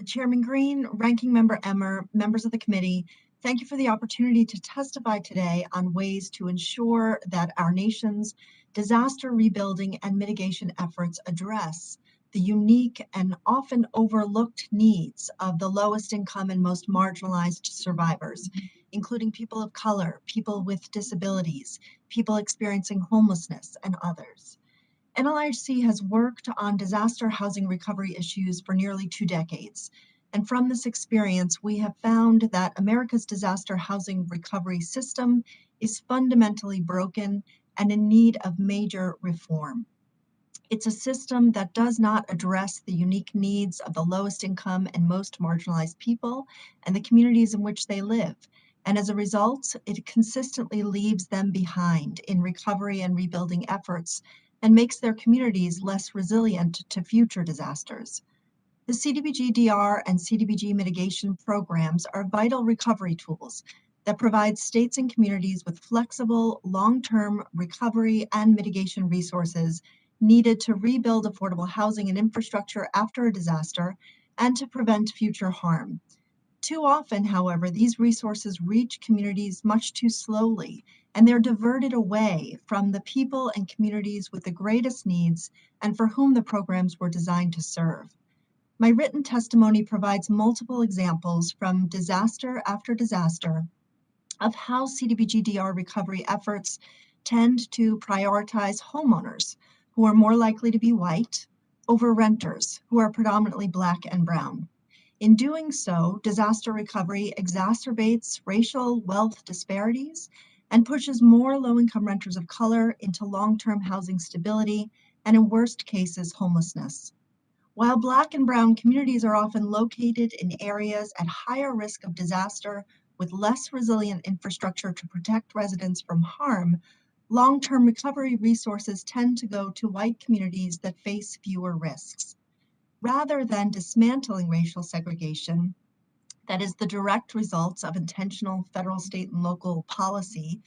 Chairman Green, Ranking Member Emmer, members of the committee, thank you for the opportunity to testify today on ways to ensure that our nation's disaster rebuilding and mitigation efforts address the unique and often overlooked needs of the lowest income and most marginalized survivors, including people of color, people with disabilities, people experiencing homelessness, and others. NLIHC has worked on disaster housing recovery issues for nearly 2 decades. And from this experience, we have found that America's disaster housing recovery system is fundamentally broken and in need of major reform. It's a system that does not address the unique needs of the lowest income and most marginalized people and the communities in which they live. And as a result, it consistently leaves them behind in recovery and rebuilding efforts and makes their communities less resilient to future disasters. The CDBG-DR and CDBG mitigation programs are vital recovery tools that provide states and communities with flexible, long-term recovery and mitigation resources needed to rebuild affordable housing and infrastructure after a disaster and to prevent future harm. Too often, however, these resources reach communities much too slowly, and they're diverted away from the people and communities with the greatest needs and for whom the programs were designed to serve. My written testimony provides multiple examples from disaster after disaster of how CDBG-DR recovery efforts tend to prioritize homeowners who are more likely to be white over renters who are predominantly Black and brown. In doing so, disaster recovery exacerbates racial wealth disparities and pushes more low-income renters of color into long-term housing stability and, in worst cases, homelessness. While Black and brown communities are often located in areas at higher risk of disaster with less resilient infrastructure to protect residents from harm, long-term recovery resources tend to go to white communities that face fewer risks. Rather than dismantling racial segregation, that is the direct results of intentional federal, state, and local policy,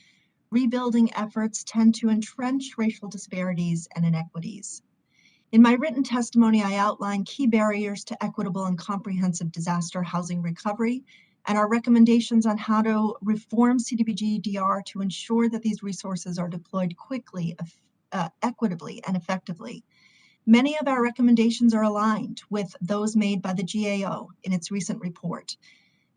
rebuilding efforts tend to entrench racial disparities and inequities. In my written testimony, I outline key barriers to equitable and comprehensive disaster housing recovery and our recommendations on how to reform CDBG-DR to ensure that these resources are deployed quickly, equitably, and effectively. Many of our recommendations are aligned with those made by the GAO in its recent report.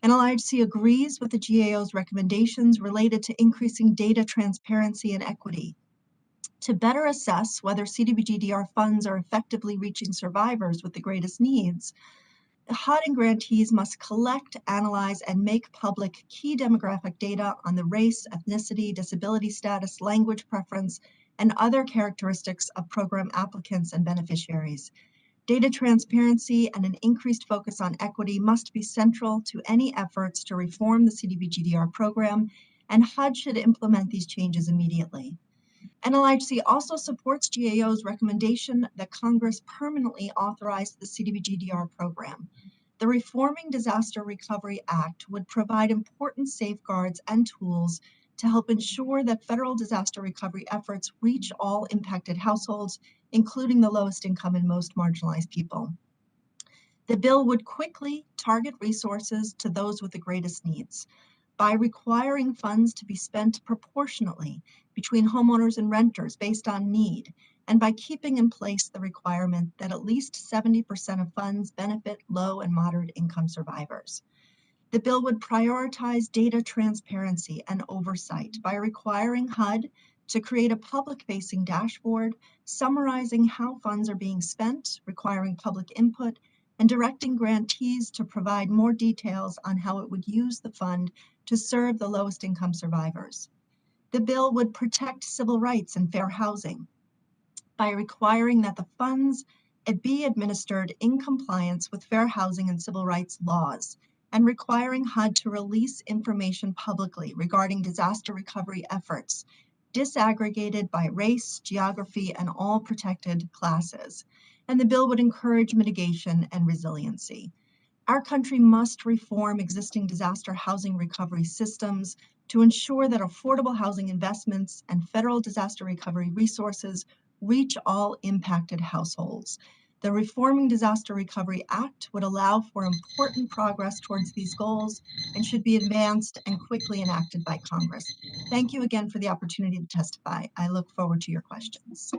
NLIHC agrees with the GAO's recommendations related to increasing data transparency and equity. To better assess whether CDBG-DR funds are effectively reaching survivors with the greatest needs, HUD and grantees must collect, analyze, and make public key demographic data on the race, ethnicity, disability status, language preference, and other characteristics of program applicants and beneficiaries. Data transparency and an increased focus on equity must be central to any efforts to reform the CDBG-DR program, and HUD should implement these changes immediately. NLIHC also supports GAO's recommendation that Congress permanently authorize the CDBG-DR program. The Reforming Disaster Recovery Act would provide important safeguards and tools to help ensure that federal disaster recovery efforts reach all impacted households, including the lowest income and most marginalized people. The bill would quickly target resources to those with the greatest needs by requiring funds to be spent proportionately between homeowners and renters based on need, and by keeping in place the requirement that at least 70% of funds benefit low and moderate income survivors. The bill would prioritize data transparency and oversight by requiring HUD to create a public-facing dashboard summarizing how funds are being spent, requiring public input, and directing grantees to provide more details on how it would use the fund to serve the lowest income survivors. The bill would protect civil rights and fair housing by requiring that the funds be administered in compliance with fair housing and civil rights laws, and requiring HUD to release information publicly regarding disaster recovery efforts, disaggregated by race, geography, and all protected classes. And the bill would encourage mitigation and resiliency. Our country must reform existing disaster housing recovery systems to ensure that affordable housing investments and federal disaster recovery resources reach all impacted households. The Reforming Disaster Recovery Act would allow for important progress towards these goals and should be advanced and quickly enacted by Congress. Thank you again for the opportunity to testify. I look forward to your questions.